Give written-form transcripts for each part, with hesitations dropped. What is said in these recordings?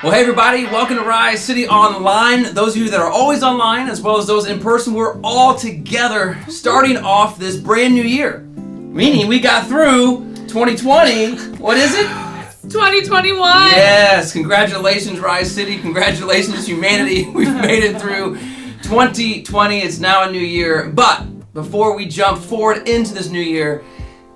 Well, hey everybody, welcome to Rise City Online. Those of you that are always online, as well as those in person, we're all together starting off this brand new year. Meaning we got through 2020. What is it? 2021. Yes, congratulations Rise City, congratulations humanity. We've made it through 2020. It's now a new year. But before we jump forward into this new year,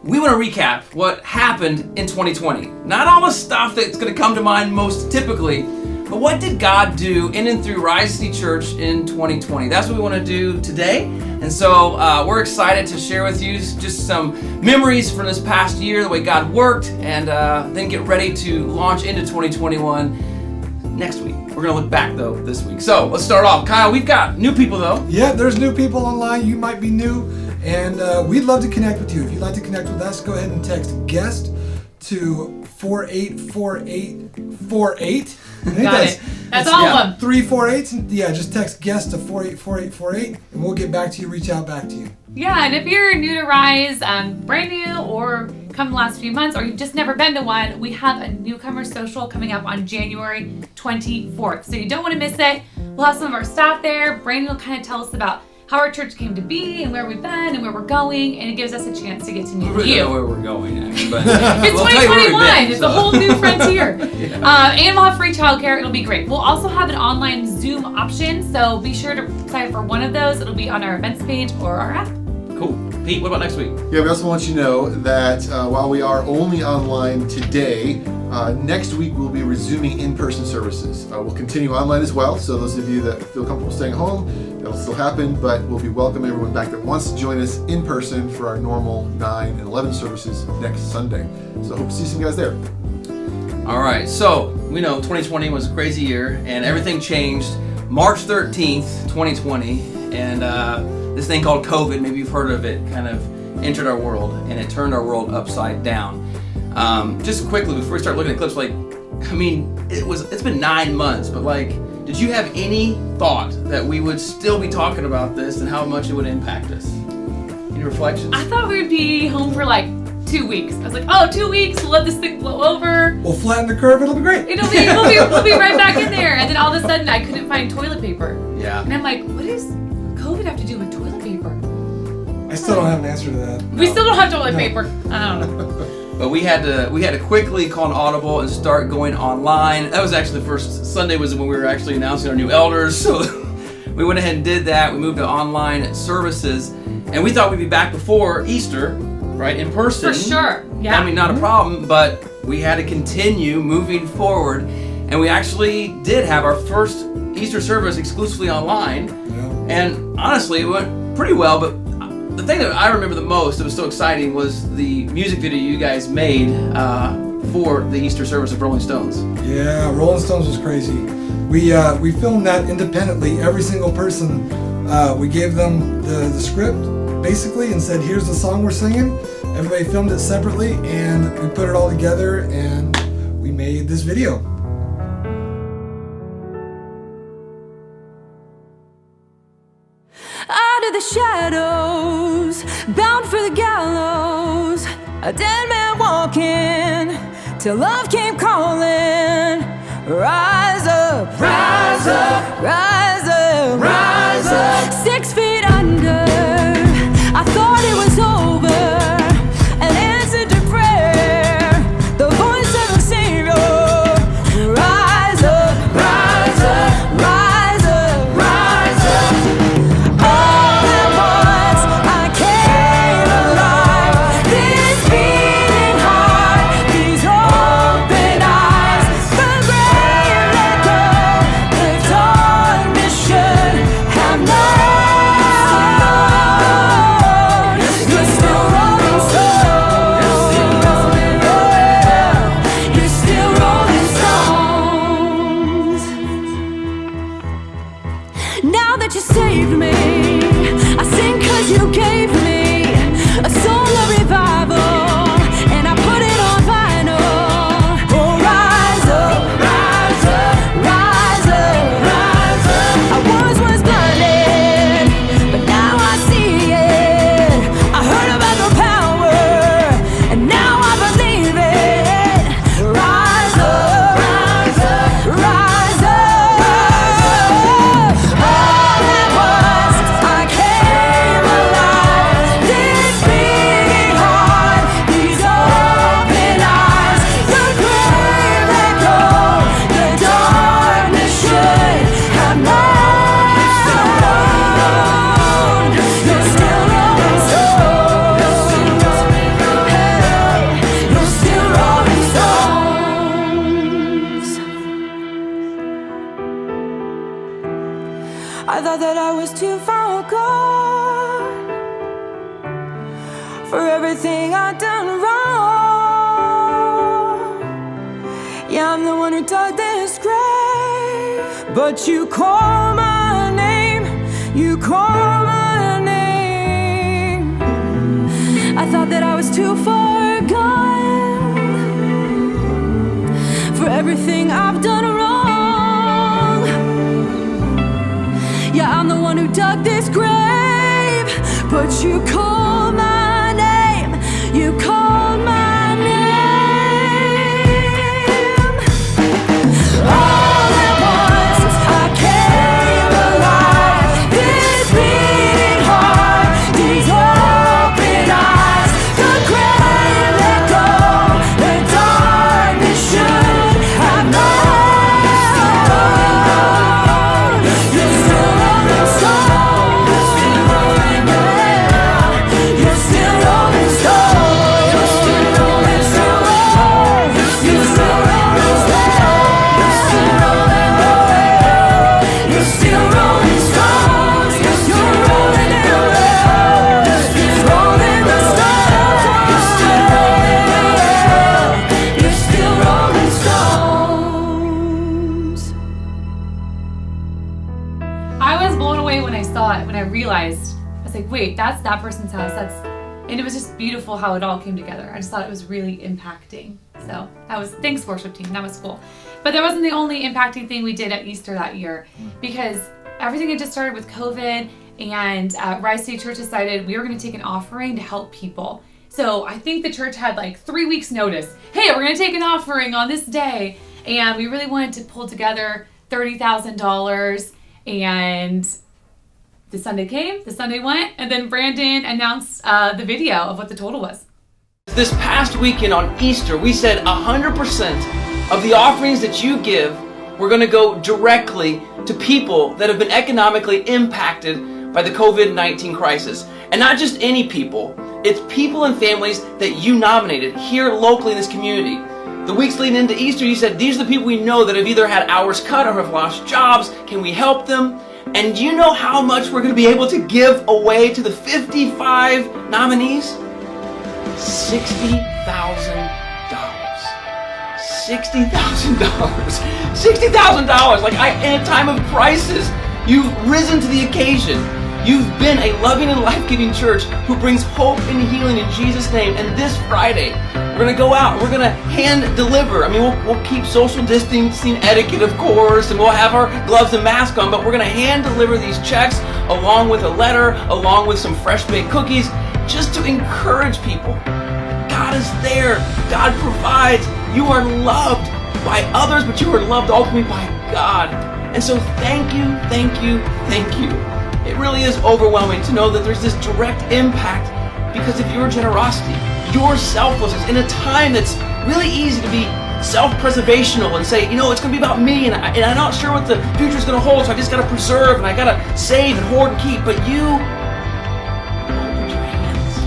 we want to recap what happened in 2020. Not all the stuff that's going to come to mind most typically, but what did God do in and through Rise City Church in 2020? That's what we want to do today. And so we're excited to share with you just some memories from this past year, the way God worked, and then get ready to launch into 2021 next week. We're going to look back though this week. So let's start off. Kyle, we've got new people though. Yeah, there's new people online. You might be new. And we'd love to connect with you. If you'd like to connect with us, go ahead and text guest to 484848. Got it. That's all of them. 348. Yeah, just text guest to 484848, and we'll get back to you, reach out back to you. Yeah, and if you're new to Rise, brand new, or come the last few months, or you've just never been to one, we have a newcomer social coming up on January 24th. So you don't want to miss it. We'll have some of our staff there. Brandon will kind of tell us about how our church came to be and where we've been and where we're going, and it gives us a chance to get to know you. We really don't know where we're going, actually, but it's we'll 2021. It's a whole new frontier. Yeah. And we'll have free childcare. It'll be great. We'll also have an online Zoom option, so be sure to sign up for one of those. It'll be on our events page or our app. Cool. Pete, what about next week? Yeah, we also want you to know that while we are only online today, next week we'll be resuming in-person services. We'll continue online as well, so those of you that feel comfortable staying home, that'll still happen, but we'll be welcoming everyone back that wants to join us in person for our normal 9 and 11 services next Sunday. So hope to see some guys there. All right, so we know 2020 was a crazy year, and everything changed March 13th, 2020, and this thing called COVID, maybe you've heard of it, kind of entered our world, and it turned our world upside down. Just quickly, before we start looking at clips, it's been 9 months, but did you have any thought that we would still be talking about this and how much it would impact us? Any reflections? I thought we would be home for 2 weeks. I was like, 2 weeks, we'll let this thing blow over. We'll flatten the curve, it'll be great. We'll be right back in there. And then all of a sudden, I couldn't find toilet paper. Yeah. And I'm like, what does COVID have to do with toilet paper? I still don't have an answer to that. We still don't have toilet paper. I don't know. But we had to quickly call an audible and start going online. That was actually the first Sunday was when we were actually announcing our new elders. So we went ahead and did that. We moved to online services, and we thought we'd be back before Easter, right, in person. For sure. Yeah. I mean, not a problem, but we had to continue moving forward, and we actually did have our first Easter service exclusively online. Yeah. And honestly, it went pretty well, but the thing that I remember the most that was so exciting was the music video you guys made for the Easter service of Rolling Stones. Yeah, Rolling Stones was crazy. We filmed that independently. Every single person, we gave them the script basically and said, here's the song we're singing. Everybody filmed it separately, and we put it all together, and we made this video. Out of the shadows, bound for the gallows, a dead man walking, till love came calling. Rise up, rise up, rise up, rise up. 6 feet under, I thought it was over, and answered to prayer, the voice of the Savior. Rise up, rise up, rise up, rise up. All at once I came alive. This beating heart, these open eyes, the grave let go, the torn thought that I was too far gone for everything I'd done wrong. Yeah, I'm the one who dug this grave, but you call my name, you call my name. I thought that I was too far gone for everything I've done wrong. Yeah, I'm the one who dug this grave, but you call my name, you call my name. All at once I came alive, this beating heart, these open eyes, the grave let go, the darkness should have known. You're still rolling stone, you're still rolling, yeah. You're still rolling stone, you're still rolling stone, you're still rolling stone, you're still rolling away. You're still rolling stones, you're rolling away. You're rolling the stones, you're still rolling away. You're still rolling stones. I was blown away when I saw it, when I realized, I was like, wait, that's that person's house. And it was just beautiful how it all came together. I just thought it was really impacting. So thanks worship team, that was cool. But that wasn't the only impacting thing we did at Easter that year, because everything had just started with COVID, and Rise City Church decided we were gonna take an offering to help people. So I think the church had like 3 weeks notice. Hey, we're gonna take an offering on this day. And we really wanted to pull together $30,000, and the Sunday came, the Sunday went, and then Brandon announced the video of what the total was. This past weekend on Easter, we said 100% of the offerings that you give, we're going to go directly to people that have been economically impacted by the COVID-19 crisis. And not just any people, it's people and families that you nominated here locally in this community. The weeks leading into Easter, you said, these are the people we know that have either had hours cut or have lost jobs. Can we help them? And do you know how much we're going to be able to give away to the 55 nominees? $60,000. $60,000. $60,000. Like, in a time of crisis, you've risen to the occasion. You've been a loving and life-giving church who brings hope and healing in Jesus' name. And this Friday, we're going to go out. We're going to hand deliver. I mean, we'll keep social distancing etiquette, of course, and we'll have our gloves and mask on, but we're going to hand deliver these checks along with a letter, along with some fresh-baked cookies, just to encourage people. God is there. God provides. You are loved by others, but you are loved ultimately by God. And so thank you, thank you, thank you. It really is overwhelming to know that there's this direct impact because of your generosity, your selflessness in a time that's really easy to be self-preservational and say, it's going to be about me, and I'm not sure what the future's going to hold, so I just got to preserve and I got to save and hoard and keep. But you opened your hands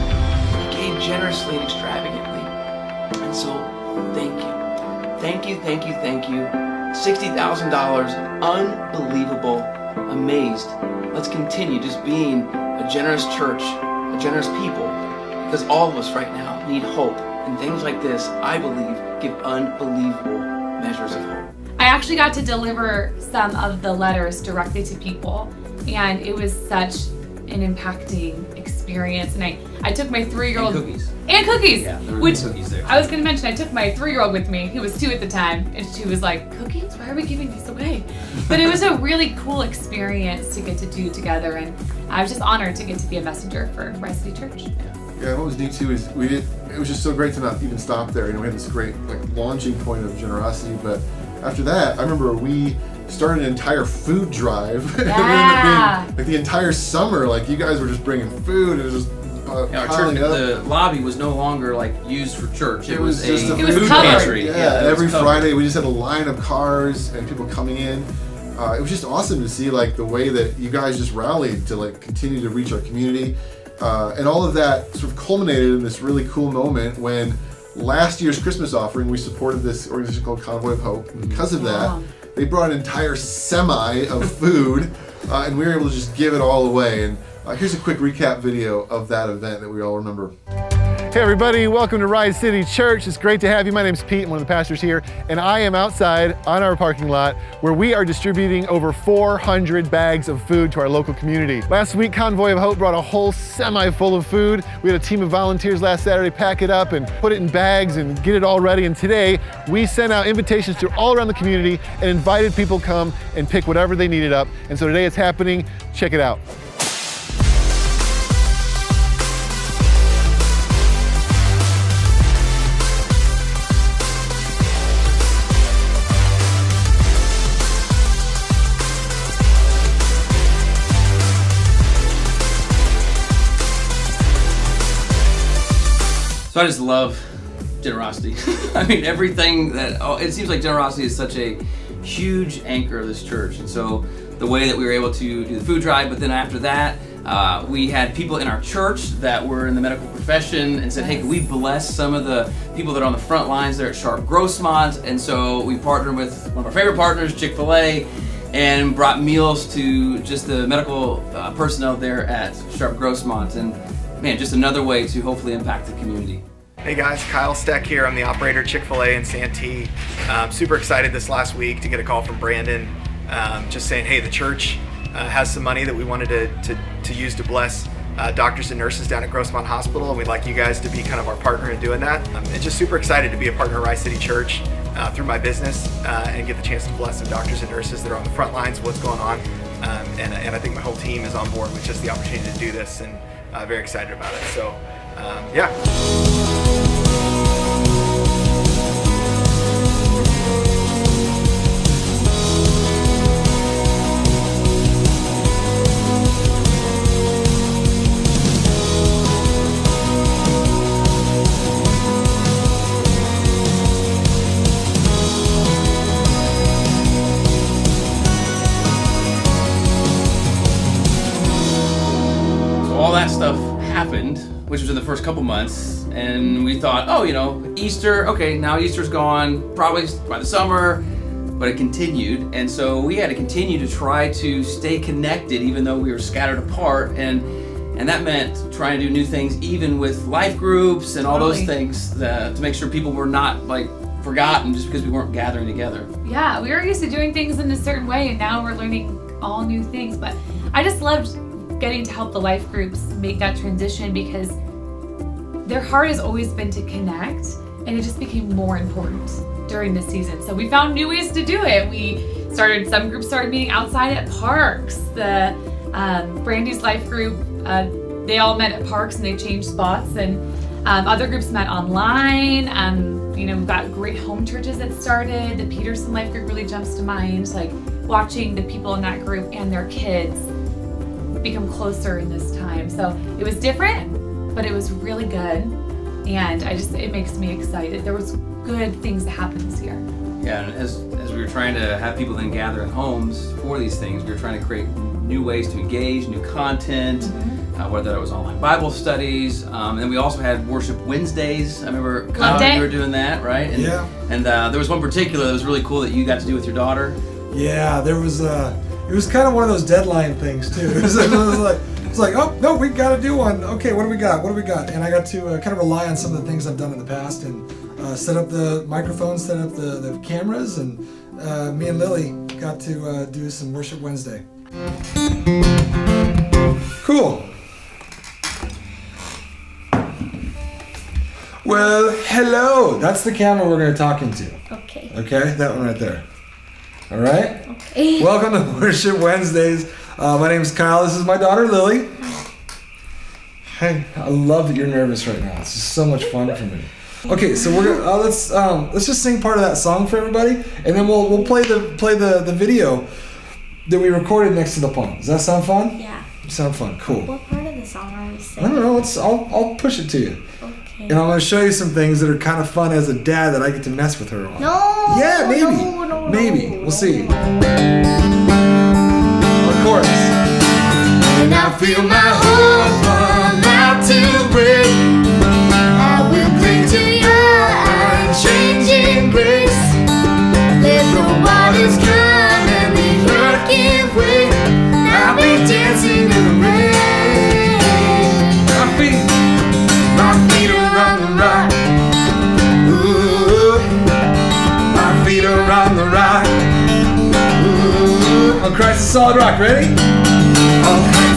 and you gave generously and extravagantly. And so thank you. Thank you, thank you, thank you. $60,000, unbelievable, amazed. Let's continue just being a generous church, a generous people, because all of us right now need hope. And things like this, I believe, give unbelievable measures of hope. I actually got to deliver some of the letters directly to people, and it was such an impacting experience. And I took my 3-year-old... And cookies! Yeah, there were which cookies there. I was going to mention, I took my 3-year-old with me, who was 2 at the time, and she was like, cookies? Why are we giving these away? But it was a really cool experience to get to do together, and I was just honored to get to be a messenger for Rise City Church. Yeah, what was neat too is it was just so great to not even stop there. We had this great launching point of generosity, but after that, I remember we started an entire food drive. Yeah. It ended up being the entire summer. You guys were just bringing food. It was just Our church, piling up. the lobby was no longer used for church. It was just a a It was food covered. pantry. Yeah, it was every covered. Friday we just had a line of cars and people coming in. It was just awesome to see the way that you guys just rallied to continue to reach our community. And all of that sort of culminated in this really cool moment when last year's Christmas offering, we supported this organization called Convoy of Hope. And because of that, they brought an entire semi of food and we were able to just give it all away. And here's a quick recap video of that event that we all remember. Hey everybody, welcome to Rise City Church. It's great to have you. My name's Pete, I'm one of the pastors here, and I am outside on our parking lot where we are distributing over 400 bags of food to our local community. Last week, Convoy of Hope brought a whole semi full of food. We had a team of volunteers last Saturday pack it up and put it in bags and get it all ready. And today, we sent out invitations to all around the community and invited people to come and pick whatever they needed up. And so today it's happening. Check it out. So I just love generosity. I mean, everything it seems like generosity is such a huge anchor of this church. And so the way that we were able to do the food drive, but then after that, we had people in our church that were in the medical profession and said, hey, can we bless some of the people that are on the front lines there at Sharp Grossmont? And so we partnered with one of our favorite partners, Chick-fil-A, and brought meals to just the medical personnel there at Sharp Grossmont. And man, just another way to hopefully impact the community. Hey guys, Kyle Steck here. I'm the operator at Chick-fil-A in Santee. Super excited this last week to get a call from Brandon just saying, hey, the church has some money that we wanted to use to bless doctors and nurses down at Grossmont Hospital, and we'd like you guys to be kind of our partner in doing that. And just super excited to be a partner of Rise City Church through my business and get the chance to bless some doctors and nurses that are on the front lines of what's going on. And I think my whole team is on board with just the opportunity to do this, and very excited about it. So, yeah. All that stuff happened, which was in the first couple months, and we thought, oh, Easter, okay, now Easter's gone, probably by the summer, but it continued, and so we had to continue to try to stay connected even though we were scattered apart, and that meant trying to do new things even with life groups and all those things to make sure people were not forgotten just because we weren't gathering together. Yeah, we were used to doing things in a certain way, and now we're learning all new things. But I just loved getting to help the life groups make that transition because their heart has always been to connect, and it just became more important during this season. So we found new ways to do it. Some groups started meeting outside at parks. The Brandy's life group, they all met at parks and they changed spots, and other groups met online. We've got great home churches that started. The Peterson life group really jumps to mind, like watching the people in that group and their kids become closer in this time. So it was different, but it was really good, and it makes me excited. There was good things that happened this year. Yeah, and as we were trying to have people then gather in homes for these things, we were trying to create new ways to engage, new content, whether it was online Bible studies, and then we also had Worship Wednesdays. I remember Kyle, you were doing that, right? And, Yeah. And there was one particular that was really cool that you got to do with your daughter. Yeah, there was it was kind of one of those deadline things too. It was like, oh no, we got to do one. Okay, what do we got? And I got to kind of rely on some of the things I've done in the past and set up the microphones, set up the cameras, and me and Lily got to do some Worship Wednesday. Cool. Well, hello. That's the camera we're going to talk into. Okay. Okay, that one right there. All right? Okay. Welcome to Worship Wednesdays. My name is Kyle. This is my daughter, Lily. Hey, I love that you're nervous right now. It's just so much fun for me. Okay, so we're gonna let's just sing part of that song for everybody, and then we'll play the video that we recorded next to the pond. Does that sound fun? Yeah. Sound fun? Cool. What part of the song are we I singing? don't know. I'll push it to you, Okay. and I'm gonna show you some things that are kind of fun as a dad that I get to mess with her on. No. Yeah, maybe. No, Maybe. We'll see. no. Of course. And I feel my heart run out to break. I will cling to your unchanging grace. Let the waters come and the earth give way. the rock. Ooh, on Christ the solid rock. Ready?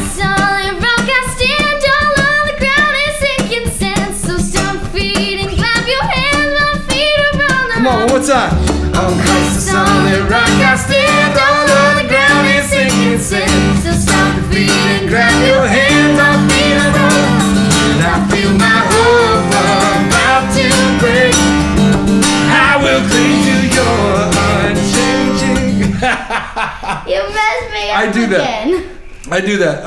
Solid rock I stand, all on the ground is sinking sand. So stomp feet and clap your hands, my feet are on the Come on, one more time. On Christ the solid rock I stand, all on the ground is sinking sand. So stomp feet and Grab your hands, our feet are on. And I feel my hope about to break. I will cling to your unchanging. You messed me up I do that. again. I do that.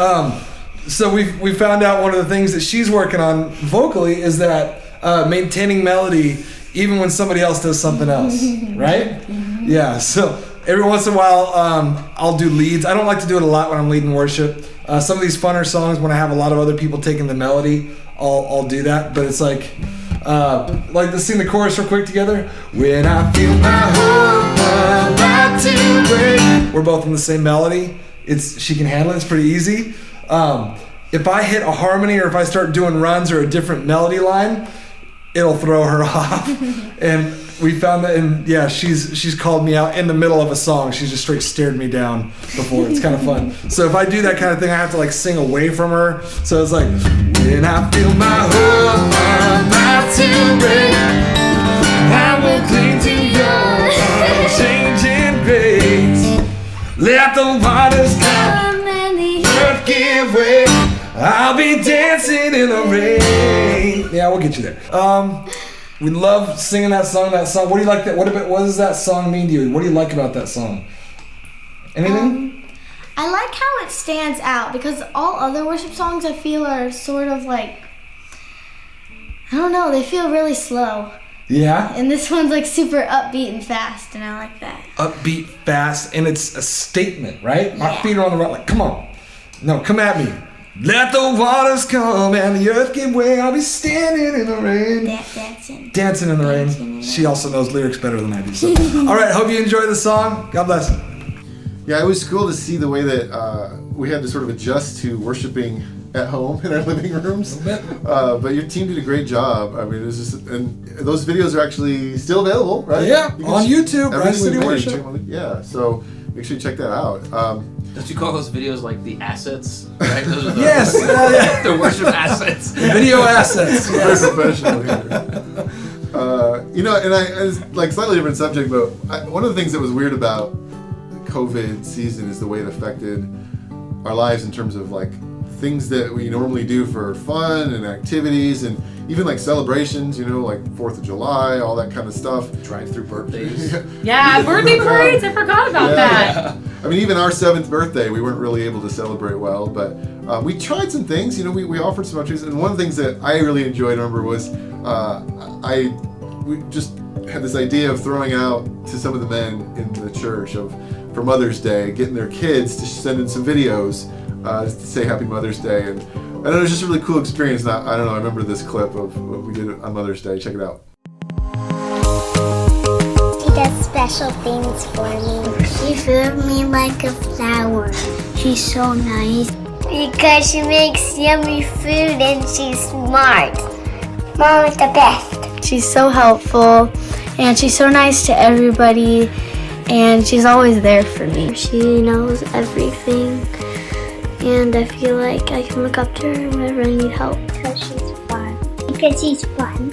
So we found out one of the things that she's working on vocally is that maintaining melody even when somebody else does something else, right? Yeah. So every once in a while, I'll do leads. I don't like to do it a lot when I'm leading worship. Some of these funner songs, when I have a lot of other people taking the melody, I'll do that. But it's like let's sing the chorus real quick together. When I feel my hope about to break. We're both in the same melody. She can handle it. It's pretty easy. If I hit a harmony or if I start doing runs or a different melody line, it'll throw her off. And we found that, and yeah, she's called me out in the middle of a song. She's just straight stared me down before. It's kind of fun. So if I do that kind of thing, I have to like sing away from her. So it's like, when I feel my hope about to break, I will cling to your unchanging grace. Let the waters come, earth give way. I'll be dancing in the rain. Yeah, we'll get you there. We love singing that song. What do you like? What does that song mean to you? What do you like about that song? Anything? I like how it stands out because all other worship songs I feel are sort of like, I don't know, they feel really slow. Yeah. And this one's like super upbeat and fast, and I like that. Upbeat, fast, and it's a statement, right? My Yeah. feet are on the rock. Like, come on. No, come at me. Let the waters come and the earth give way. I'll be standing in the rain. Dancing. Dancing in the rain. She also knows lyrics better than I do. So. All right, hope you enjoy the song. God bless. Yeah, it was cool to see the way that we had to sort of adjust to worshiping at home in our living rooms. But your team did a great job. I mean, it was just, and those videos are actually still available, right? Yeah, on YouTube, everything Rise City we made, Worship. check on yeah, so make sure you check that out. Don't you call those videos like the assets? Right? Those are the, Yes, yeah. the worship assets. Video assets. Very professional here. And it's like slightly different subject, but one of the things that was weird about the COVID season is the way it affected our lives in terms of like things that we normally do for fun and activities and even like celebrations, like 4th of July, all that kind of stuff. Drive-through birthdays. Yeah, birthday parades. I forgot about that. I mean, even our 7th birthday, we weren't really able to celebrate well, but we tried some things. We offered some opportunities, and one of the things that I really enjoyed, remember, was we just had this idea of throwing out to some of the men in the church for Mother's Day, getting their kids to send in some videos to say Happy Mother's Day, and it was just a really cool experience. And I don't know, I remember this clip of what we did on Mother's Day. Check it out. She does special things for me. She feeds me like a flower. She's so nice. Because she makes yummy food and she's smart. Mom is the best. She's so helpful, and she's so nice to everybody, and she's always there for me. She knows everything, and I feel like I can look up to her whenever I need help. Because she's fun. Because she's fun.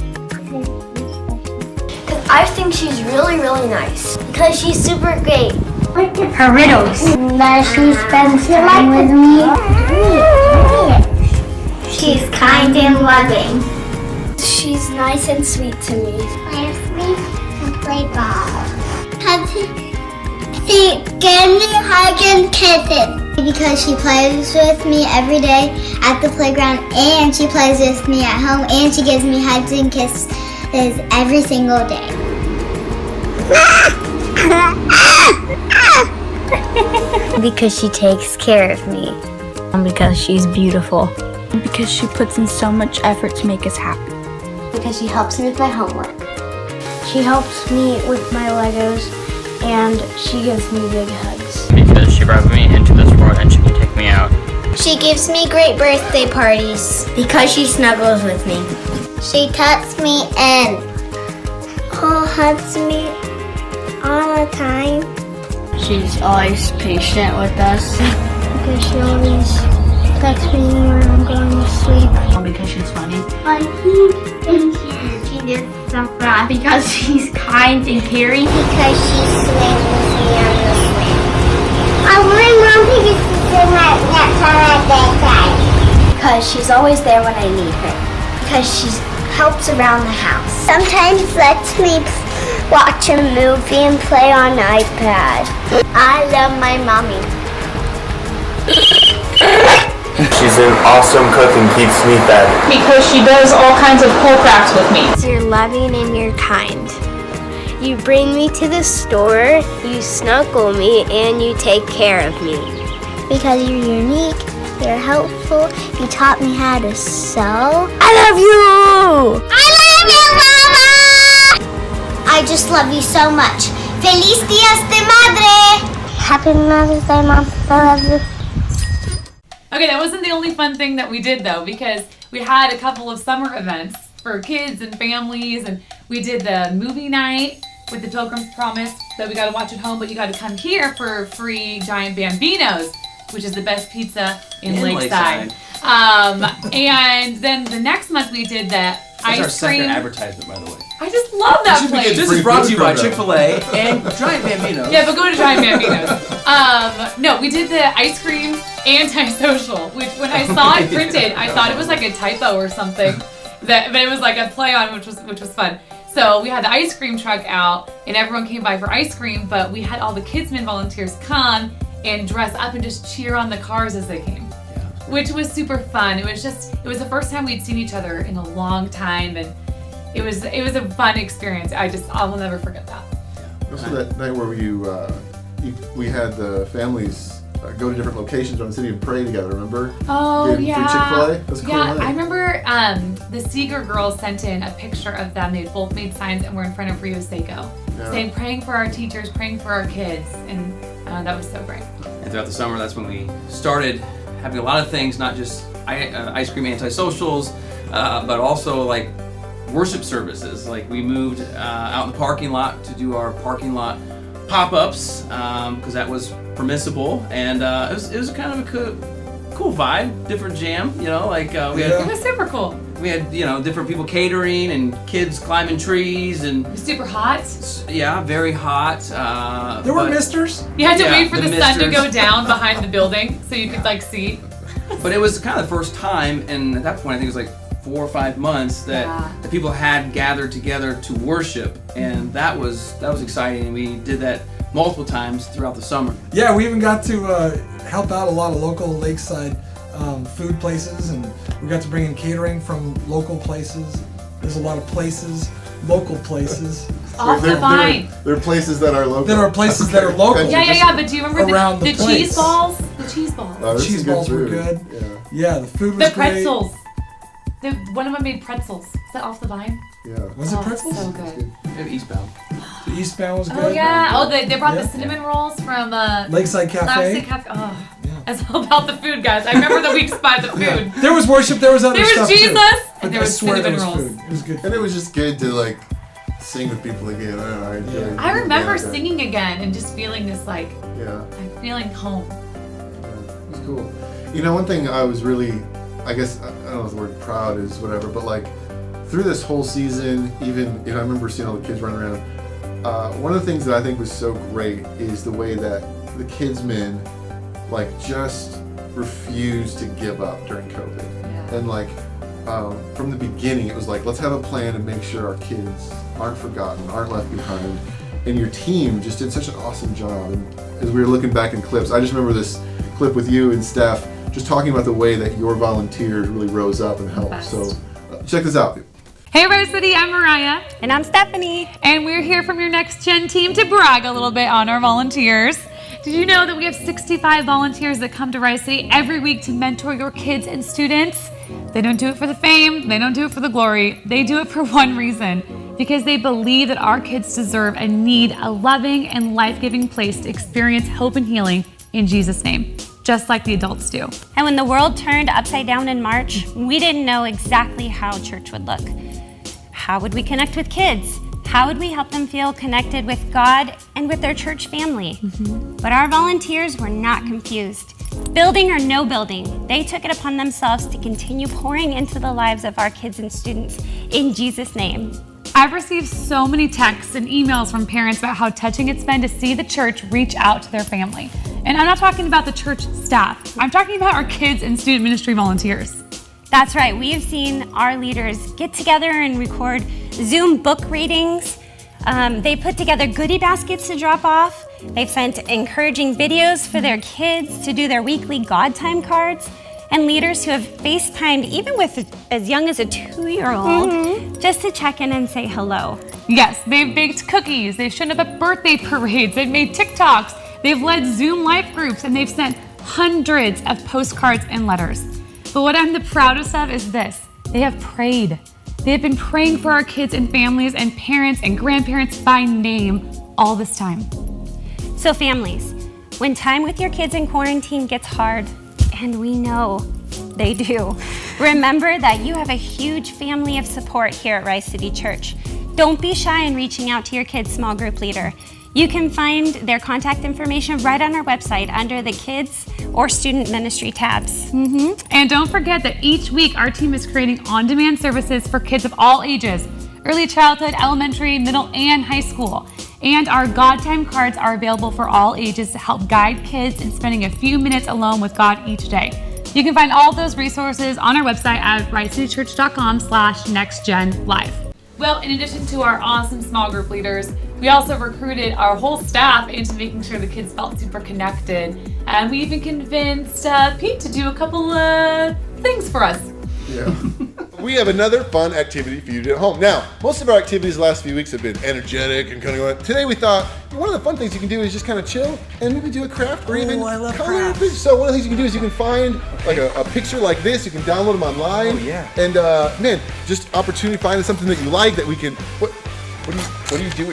Because I think she's really, really nice. Because she's super great. Her riddles. That she spends time with me. She's kind and loving. She's nice and sweet to me. Play with me and play ball. She gives me hugs and kisses. Because she plays with me every day at the playground, and she plays with me at home, and she gives me hugs and kisses every single day. Because she takes care of me. And because she's beautiful. Because she puts in so much effort to make us happy. Because she helps me with my homework. She helps me with my Legos, and she gives me big hugs. Because she brought me into this world and she can take me out. She gives me great birthday parties. Because she snuggles with me. She tucks me in. Hugs me all the time. She's always patient with us. Because she always texts me when I'm going to sleep. Because she's funny. I think she gets stuff back because she's kind and caring. Because she swims with me on the swim. I want Mom to get to swim at bedtime. Because she's always there when I need her. Because she helps around the house. Sometimes lets me watch a movie and play on iPad. I love my mommy. She's an awesome cook and keeps me fed. Because she does all kinds of cool crafts with me. You're loving and you're kind. You bring me to the store, you snuggle me, and you take care of me. Because you're unique, you're helpful, you taught me how to sew. I love you! I love you, Mama! I just love you so much. Feliz Dias de Madre! Happy Mother's Day, Mom. I love you. Okay, that wasn't the only fun thing that we did though, because we had a couple of summer events for kids and families, and we did the movie night with the Pilgrim's Promise that we got to watch at home, but you got to come here for free Giant Bambinos, which is the best pizza in Lakeside. And then the next month we did the That's our ice second cream. advertisement, by the way. I just love that place. This is brought to you by Chick-fil-A and Giant Bambinos. Yeah, but go to Giant Bambinos. No, we did the ice cream anti-social, which when I saw it printed, I thought it was like a typo or something. But it was like a play on, which was fun. So we had the ice cream truck out, and everyone came by for ice cream, but we had all the Kidsmen volunteers come and dress up and just cheer on the cars as they came. Which was super fun. It was the first time we'd seen each other in a long time, and it was a fun experience. I will never forget that. Also that night where we had the families go to different locations around the city and pray together, remember? Oh, Through yeah. Chick-fil-A? That was a cool night. I remember the Seeger girls sent in a picture of them. They both made signs and were in front of Rio Seco, saying praying for our teachers, praying for our kids, and that was so great. And throughout the summer, that's when we started having a lot of things, not just ice cream anti-socials, but also like worship services. Like we moved out in the parking lot to do our parking lot pop-ups because that was permissible, and it was kind of a cool vibe, different jam, you know, like we had. It was super cool. We had, different people catering and kids climbing trees and. It was super hot. Yeah, very hot. There were misters. You had to wait for the sun to go down behind the building so you could see. But it was kind of the first time, and at that point I think it was like 4 or 5 months that the people had gathered together to worship, and that was exciting. And we did that multiple times throughout the summer. Yeah, we even got to help out a lot of local lakeside food places, and we got to bring in catering from local places. There's a lot of local places. Off the vine. There are places that are local. There are places that are local. Yeah. But do you remember around the cheese balls? The cheese balls. The cheese balls were good. Yeah, the food was great. The pretzels. One of them made pretzels. Is that off the vine? Yeah. Was it pretzels? So good. Maybe Eastbound. The Eastbound was good. Oh yeah. Oh, they brought the cinnamon rolls from Lakeside Cafe. Lakeside Cafe. Oh. It's all about the food, guys. I remember the weeks by the food. Yeah. There was worship. There was other stuff Jesus, too. and there was cinnamon rolls. Food. It was good. And it was just good to sing with people again. I remember singing again and just feeling this I'm feeling home. It was cool. One thing I was really, I guess I don't know if the word proud is whatever, but through this whole season, even I remember seeing all the kids running around. One of the things that I think was so great is the way that the Kidsmen just refused to give up during COVID. And from the beginning, it was let's have a plan to make sure our kids aren't forgotten, aren't left behind. And your team just did such an awesome job. And as we were looking back in clips, I just remember this clip with you and Steph just talking about the way that your volunteers really rose up and helped. So check this out. Hey Rise City, I'm Mariah. And I'm Stephanie. And we're here from your Next Gen team to brag a little bit on our volunteers. Did you know that we have 65 volunteers that come to Rise City every week to mentor your kids and students? They don't do it for the fame, they don't do it for the glory, they do it for one reason, because they believe that our kids deserve and need a loving and life-giving place to experience hope and healing in Jesus' name, just like the adults do. And when the world turned upside down in March, we didn't know exactly how church would look. How would we connect with kids? How would we help them feel connected with God and with their church family? But our volunteers were not confused. Building or no building, they took it upon themselves to continue pouring into the lives of our kids and students in Jesus' name. I've received so many texts and emails from parents about how touching it's been to see the church reach out to their family. And I'm not talking about the church staff. I'm talking about our kids and student ministry volunteers. That's right, we have seen our leaders get together and record Zoom book readings. They put together goodie baskets to drop off. They've sent encouraging videos for their kids to do their weekly God time cards. And leaders who have FaceTimed even with as young as a 2-year-old just to check in and say hello. Yes, they've baked cookies, they've shown up at birthday parades, they've made TikToks, they've led Zoom life groups, and they've sent hundreds of postcards and letters. But what I'm the proudest of is this: they have prayed. They have been praying for our kids and families and parents and grandparents by name all this time. So families, when time with your kids in quarantine gets hard, and we know they do, remember that you have a huge family of support here at Rise City Church. Don't be shy in reaching out to your kid's small group leader. You can find their contact information right on our website under the Kids or Student Ministry tabs. And don't forget that each week our team is creating on-demand services for kids of all ages, early childhood, elementary, middle, and high school. And our God Time cards are available for all ages to help guide kids in spending a few minutes alone with God each day. You can find all those resources on our website at risecitychurch.com/nextgenlife. Well, in addition to our awesome small group leaders, we also recruited our whole staff into making sure the kids felt super connected. And we even convinced Pete to do a couple things for us. Yeah. We have another fun activity for you to do at home. Now, most of our activities the last few weeks have been energetic and kind of going. Today we thought one of the fun things you can do is just kind of chill and maybe do a craft or even color. So one of the things you can do is you can find like a picture like this. You can download them online. Oh yeah. And man, just opportunity finding something that you like that we can. What do you do?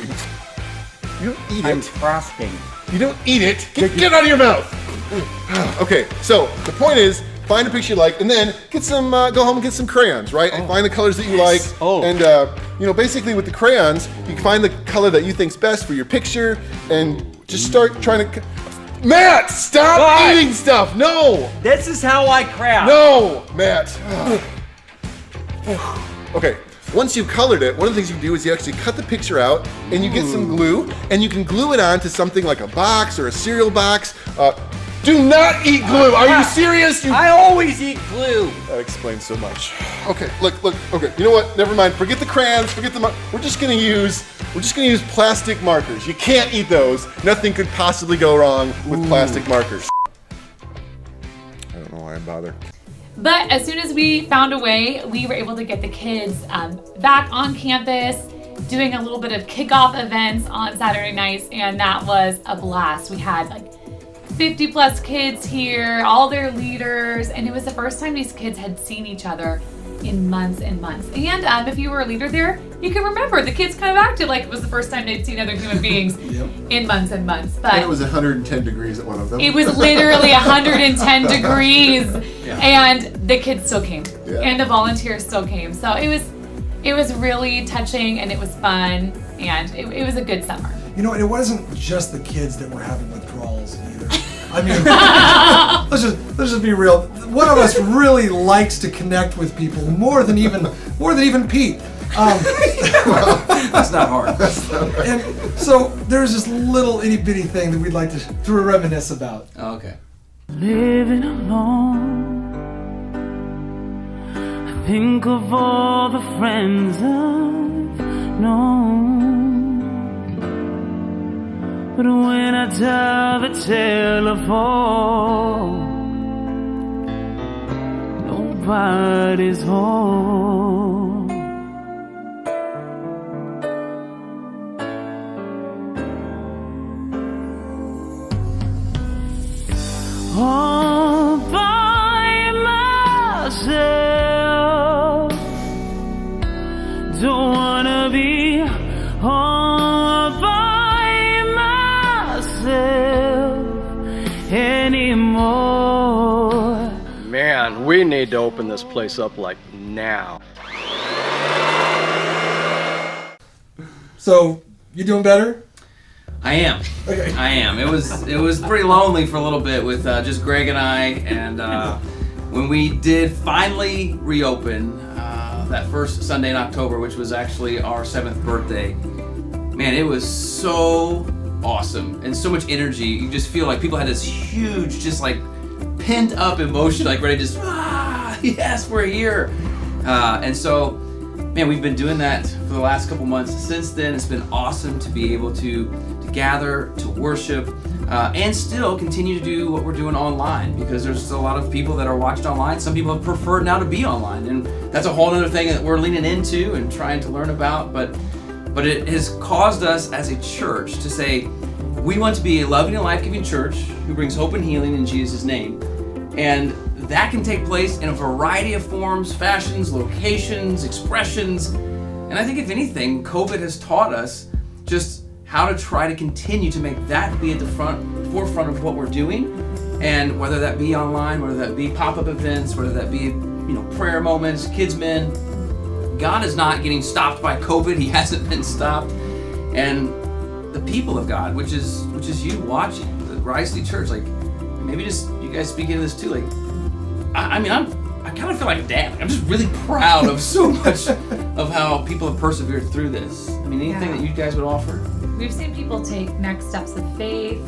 You don't eat it. I'm frosting. You don't eat it. Get out of your mouth. Okay. So the point is, find a picture you like, and then get some. Go home and get some crayons, right? And find the colors that you like. And basically with the crayons, you can find the color that you think's best for your picture, and just start trying to. Matt, stop eating stuff. No. This is how I craft. No, Matt. Okay. Once you've colored it, one of the things you can do is you actually cut the picture out, and you get some glue, and you can glue it onto something like a box or a cereal box. Do not eat glue. Are you serious? I always eat glue. That explains so much. Okay, look. Okay, you know what? Never mind. Forget the crayons. Forget the. We're just gonna use plastic markers. You can't eat those. Nothing could possibly go wrong with plastic markers. I don't know why I bother. But as soon as we found a way, we were able to get the kids back on campus, doing a little bit of kickoff events on Saturday nights, and that was a blast. We had like 50 plus kids here, all their leaders, and it was the first time these kids had seen each other in months and months. And if you were a leader there, you can remember the kids kind of acted like it was the first time they'd seen other human beings in months and months. But and it was 110 degrees at one of them. It was literally 110 degrees, and the kids still came, and the volunteers still came. So it was really touching, and it was fun, and it was a good summer. You know, and it wasn't just the kids that were having withdrawals either. I mean, let's just be real. One of us really likes to connect with people more than even Pete. That's not hard. And so there's this little itty bitty thing that we'd like to reminisce about. Oh, okay. Living alone, I think of all the friends I've known. But when I dial the telephone, nobody's home. All by myself, don't wanna be all by myself anymore. Man, we need to open this place up like now. So you doing better? I am. Okay. I am. It was pretty lonely for a little bit with just Greg and I, and when we did finally reopen that first Sunday in October, which was actually our 7th birthday, man, it was so awesome and so much energy. You just feel like people had this huge, just like pent up emotion, like ready to just, yes, we're here. And so, man, we've been doing that for the last couple months. Since then, it's been awesome to be able to gather, to worship, and still continue to do what we're doing online, because there's a lot of people that are watched online. Some people have preferred now to be online, and that's a whole other thing that we're leaning into and trying to learn about. But it has caused us as a church to say, we want to be a loving and life-giving church who brings hope and healing in Jesus' name. And that can take place in a variety of forms, fashions, locations, expressions. And I think if anything, COVID has taught us just how to try to continue to make that be at the forefront of what we're doing. And whether that be online, whether that be pop-up events, whether that be, prayer moments, kids men, God is not getting stopped by COVID. He hasn't been stopped. And the people of God, which is you watching, the Rise City Church, like, maybe just you guys speak into this too, like, I kind of feel like a dad. I'm just really proud of so much of how people have persevered through this. I mean, anything that you guys would offer? We've seen people take next steps of faith,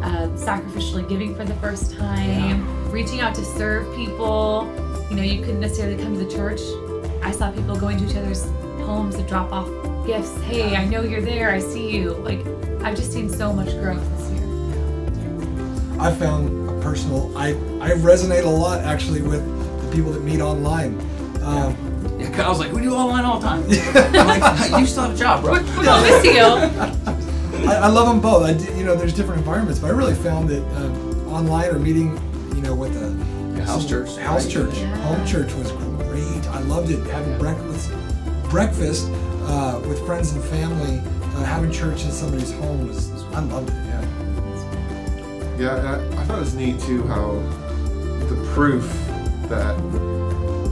sacrificially giving for the first time, reaching out to serve people. You couldn't necessarily come to the church. I saw people going to each other's homes to drop off gifts. Hey, I know you're there. I see you. Like, I've just seen so much growth this year. I found a personal, I resonate a lot actually with the people that meet online. I was like, we do online all the time. I'm like, you still have a job, bro. We don't miss you. I love them both. There's different environments, but I really found that online or meeting, with a house church, home church was great. I loved it. Having breakfast with friends and family, having church in somebody's home I loved it. Yeah, I thought it was neat too how the proof that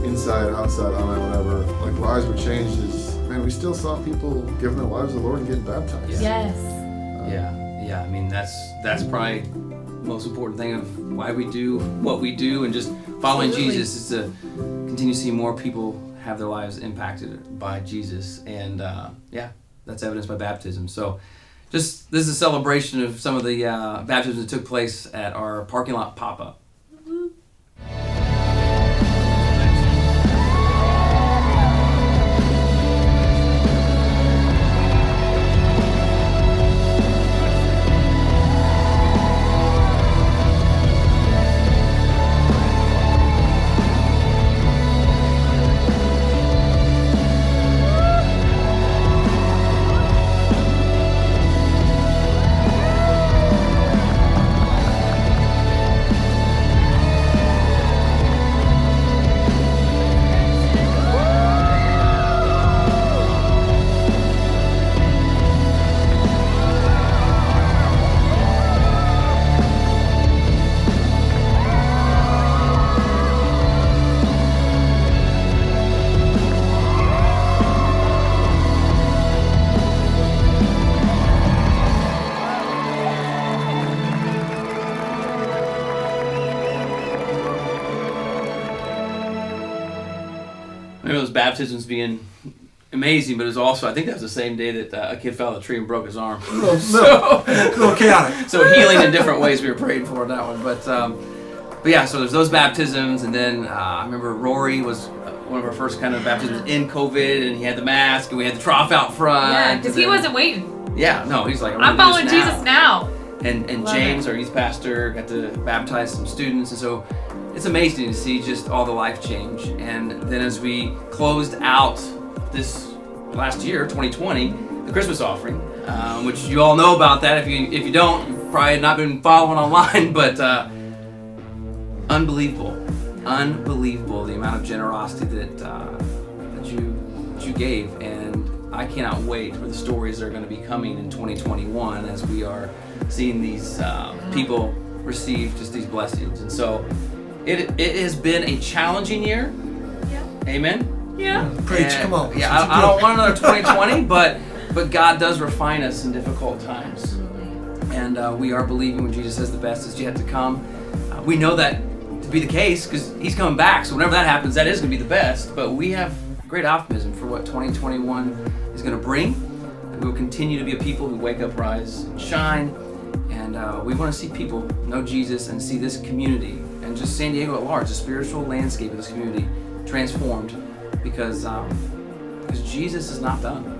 inside, outside, online, whatever, like lives were changed is, man, we still saw people giving their lives to the Lord and getting baptized. Yes. Yeah. I mean, that's probably the most important thing of why we do what we do, and just following Jesus is to continue to see more people have their lives impacted by Jesus. And that's evidenced by baptism. So this is a celebration of some of the baptisms that took place at our parking lot pop-up. Baptisms being amazing, but it was also, I think that was the same day that a kid fell out of the tree and broke his arm. A little chaotic. So healing in different ways we were praying for that one. But yeah, so there's those baptisms, and then I remember Rory was one of our first kind of baptisms in COVID, and he had the mask, and we had the trough out front. Yeah, because he wasn't waiting. Yeah, no, he's like, I'm following Jesus now. And James, our youth pastor, got to baptize some students, and so it's amazing to see just all the life change. And then as we closed out this last year, 2020, the Christmas offering, which you all know about that. If you don't, you've probably not been following online, but unbelievable the amount of generosity that you gave. And I cannot wait for the stories that are going to be coming in 2021 as we are seeing these people receive just these blessings. And so it has been a challenging year. Yeah. Amen? Yeah. Preach, come on. Yeah, I don't want another 2020, but But God does refine us in difficult times. And we are believing when Jesus says the best is yet to come. We know that to be the case because he's coming back. So whenever that happens, that is going to be the best. But we have great optimism for what 2021 is going to bring. We will continue to be a people who wake up, rise, and shine. And we want to see people know Jesus and see this community and just San Diego at large, the spiritual landscape of this community transformed because Jesus is not done.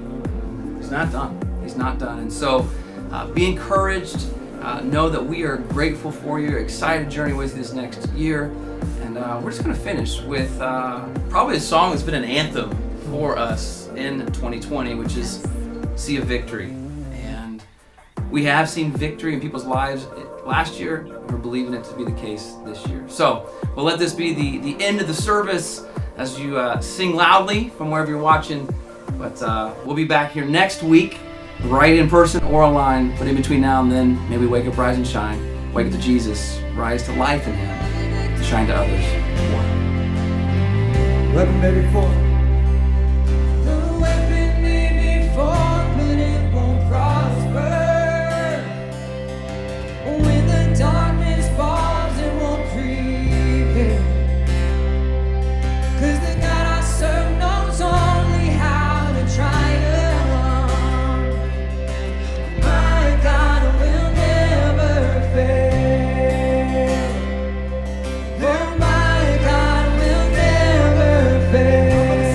He's not done. He's not done. And so be encouraged. Know that we are grateful for you, excited to journey with you this next year. And we're just going to finish with probably a song that's been an anthem for us in 2020, which is Sea of Victory. And we have seen victory in people's lives last year. We're believing it to be the case this year. So we'll let this be the end of the service as you sing loudly from wherever you're watching. But we'll be back here next week, right in person or online. But in between now and then, may we wake up, rise, and shine. Wake up to Jesus, rise to life in Him, to shine to others. Weapon may be formed. The weapon may be formed, but it won't prosper. When the darkness falls, it won't prevail. 'Cause the God I serve knows only how to triumph. My God will never fail. Oh, my God will never fail.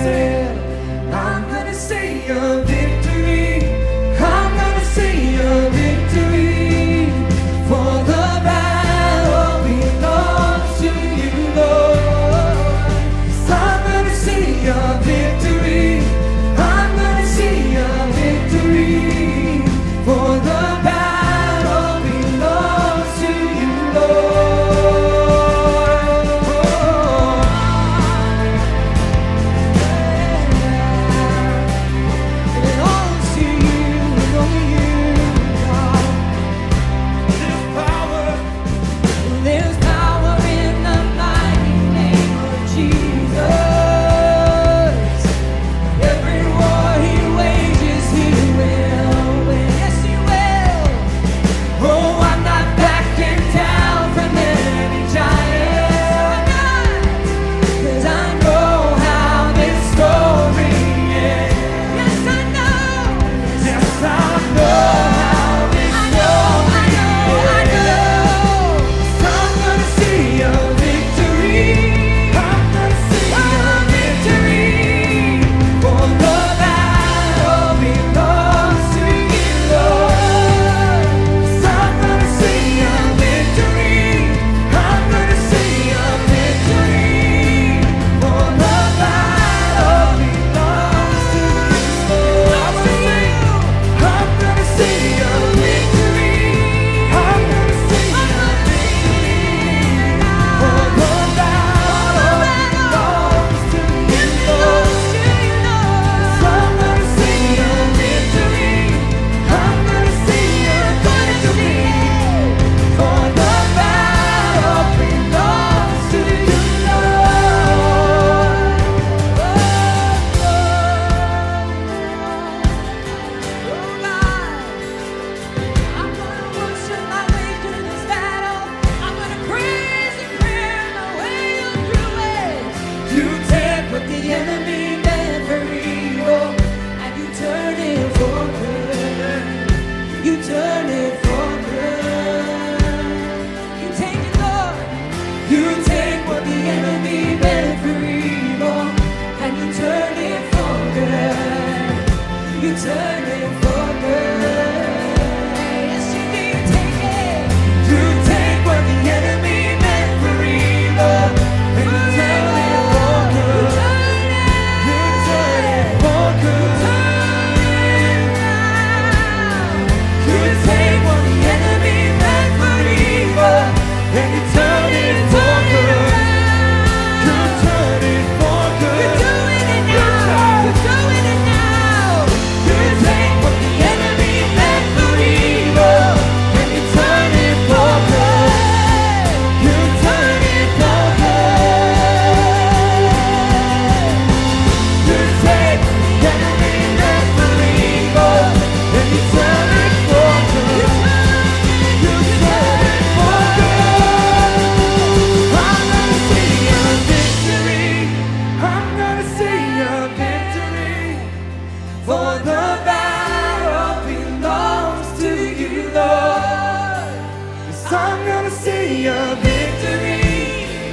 I'm gonna see a victory.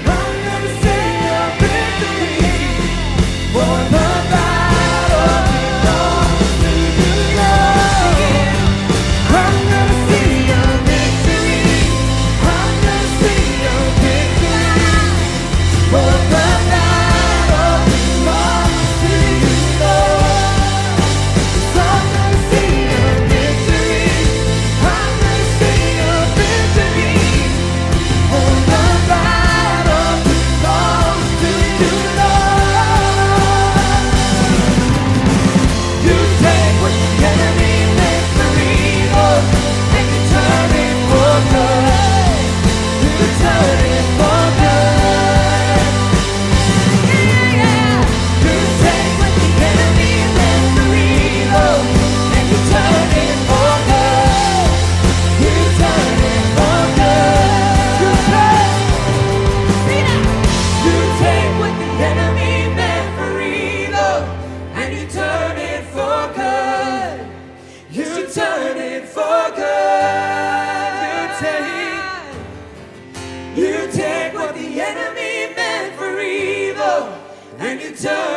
I'm gonna see a victory. For the battle belongs to the Lord. I'm gonna see a victory. I'm gonna see a victory. For the battle belongs to you, Lord. I'm gonna see a victory. I'm gonna see a victory. For the battle belongs to you, Lord. You take what the enemy meant for evil and you turn it for good. You turn it for good. Yeah. You take what the enemy meant for evil and you turn it for good. You turn it for good. You take what the enemy meant for evil and you turn it for good. You turn it for good. You take what the enemy meant for evil and you turn